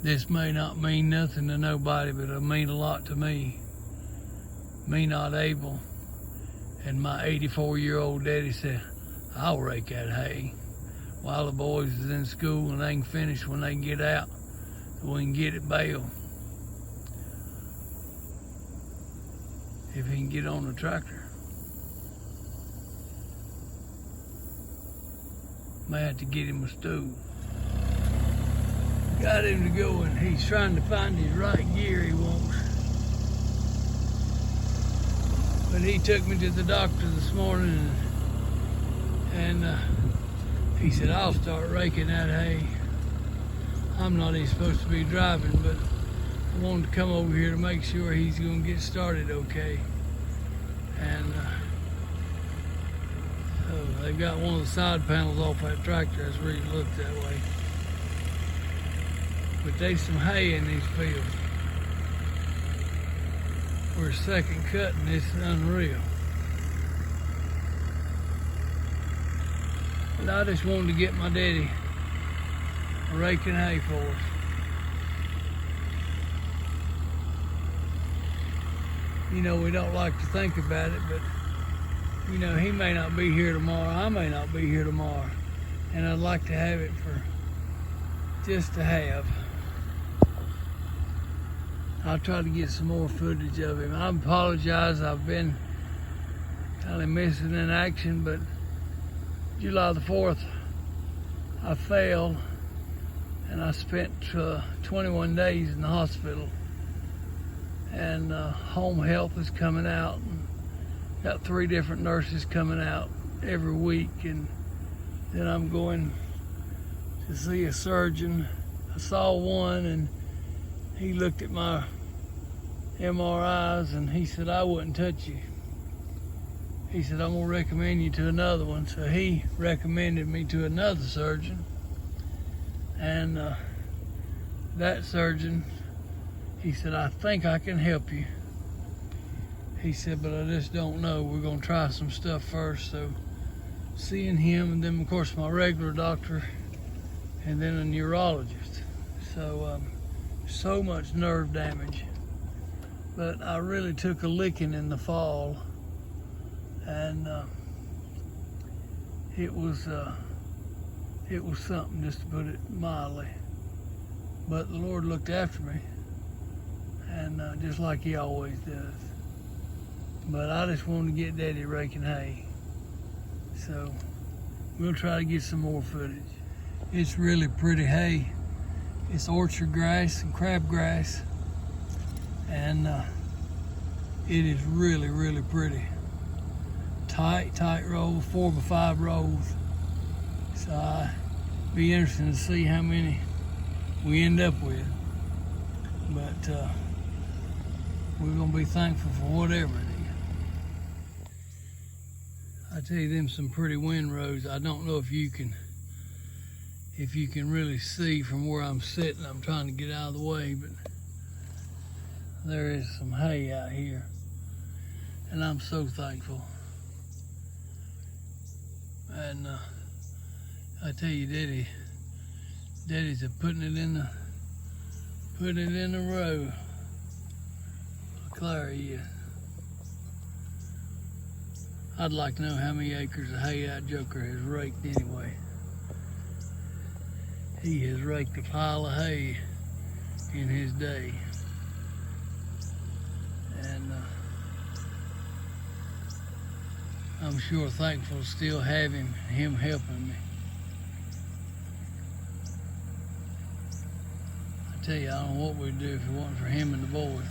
This may not mean nothing to nobody, but it'll mean a lot to me. Me not able, and my 84-year-old daddy said, I'll rake that hay. While the boys is in school and they can finish when they get out, we can get it baled. If he can get on the tractor. May have to get him a stool. Got him to go, and he's trying to find his right gear he wants. But he took me to the doctor this morning, and he said, I'll start raking that hay. I'm not even supposed to be driving, but I wanted to come over here to make sure he's going to get started okay. And so they got one of the side panels off that tractor. That's where you look that way. But there's some hay in these fields. We're second cutting. This is unreal. But I just wanted to get my daddy raking hay for us. You know, we don't like to think about it, but you know, he may not be here tomorrow. I may not be here tomorrow. And I'd like to have it for just to have. I'll try to get some more footage of him. I apologize, I've been kind of missing in action, but July the 4th, I fell and I spent 21 days in the hospital. And home health is coming out. And got 3 different nurses coming out every week, and then I'm going to see a surgeon. I saw one, and he looked at my MRIs, and he said, I wouldn't touch you. He said, I'm gonna recommend you to another one. So he recommended me to another surgeon, and that surgeon, he said, I think I can help you. He said, but I just don't know. We're gonna try some stuff first. So seeing him, and then of course my regular doctor, and then a neurologist. So so much nerve damage. But I really took a licking in the fall, and it was something, just to put it mildly. But the Lord looked after me, and just like he always does. But I just wanted to get Daddy raking hay. So we'll try to get some more footage. It's really pretty hay. It's orchard grass and crabgrass, and it is really, really pretty. Tight rows, 4 by 5 rows. So I'd be interested to see how many we end up with. But we're gonna be thankful for whatever it is. I tell you, them some pretty windrows. I don't know if you can really see from where I'm sitting. I'm trying to get out of the way, but there is some hay out here, and I'm so thankful. And I tell you, Daddy's putting it in the row. Look, there he is. I'd like to know how many acres of hay that joker has raked anyway. He has raked a pile of hay in his day. And I'm sure thankful to still have him helping me. I tell you, I don't know what we'd do if it wasn't for him and the boys.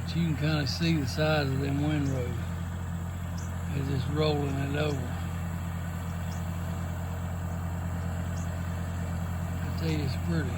But you can kind of see the size of them windrows as it's rolling it over. I tell you, it's pretty.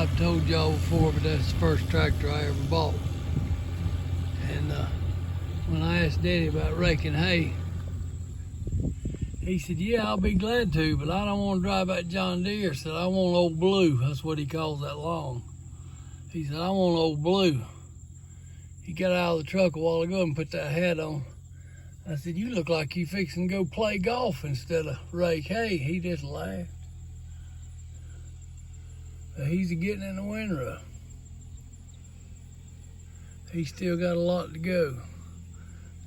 I've told y'all before, but that's the first tractor I ever bought. And when I asked Daddy about raking hay, he said, yeah, I'll be glad to, but I don't want to drive that John Deere. I said, I want Old Blue. That's what he calls that long. He said, I want Old Blue. He got out of the truck a while ago and put that hat on. I said, you look like you fixing to go play golf instead of rake hay. He just laughed. But he's getting in the windrow. He's still got a lot to go,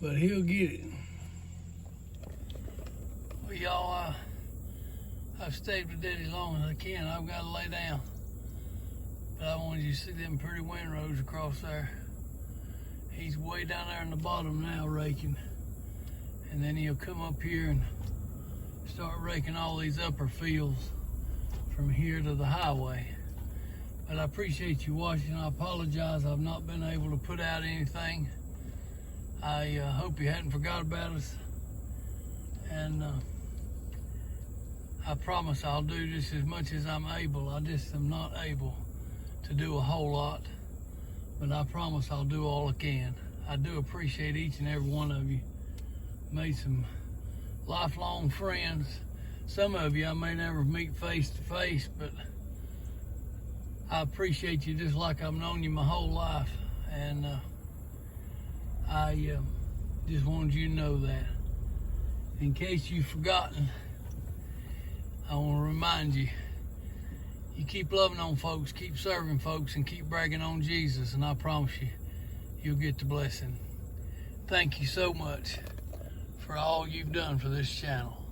but he'll get it. Well, y'all, I've stayed with Daddy as long as I can. I've got to lay down. But I wanted you to see them pretty windrows across there. He's way down there in the bottom now raking. And then he'll come up here and start raking all these upper fields from here to the highway. But I appreciate you watching. I apologize I've not been able to put out anything. I hope you hadn't forgot about us. And I promise I'll do just as much as I'm able. I just am not able to do a whole lot. But I promise I'll do all I can. I do appreciate each and every one of you. Made some lifelong friends. Some of you I may never meet face to face, but I appreciate you just like I've known you my whole life. And I just wanted you to know that. In case you've forgotten, I want to remind you, you keep loving on folks, keep serving folks, and keep bragging on Jesus, and I promise you, you'll get the blessing. Thank you so much for all you've done for this channel.